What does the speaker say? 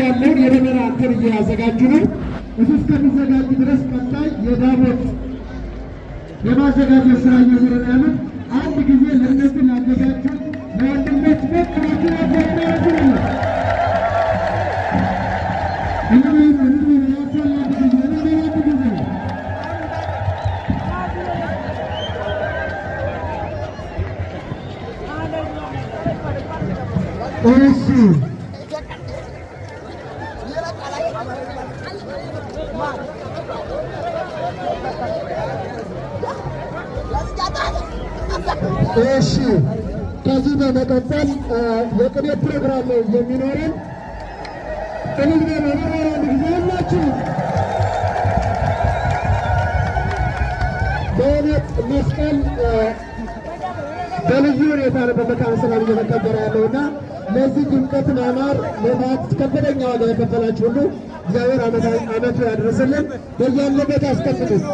ያለውን የደመራ እንትን እያዘጋጁ ነው። እሱ እስከሚዘጋጅ ድረስ ቀጣይ የዳቦት የማዘጋጀት ስራ እየዞረ ነው ያሉት። አንድ ጊዜ ለእነዚህ ላዘጋጁት ለወንድሞች ሞክራችሁ ያዘጋጁ ነው። እሺ ከዚህ በመቀጠል የቅኔ ፕሮግራም የሚኖረን እንግዲህ በመራራ ጊዜ ያላችሁ በእውነት መስቀል በልዩ ሁኔታ በመካነ ሰላም እየተከበረ ያለውና ለዚህ ድምቀት ማማር ልማት ከፍተኛ ዋጋ የከፈላችሁ ሁሉ እግዚአብሔር ዓመቱ ያድርስልን። በያለበት አስቀምጡት።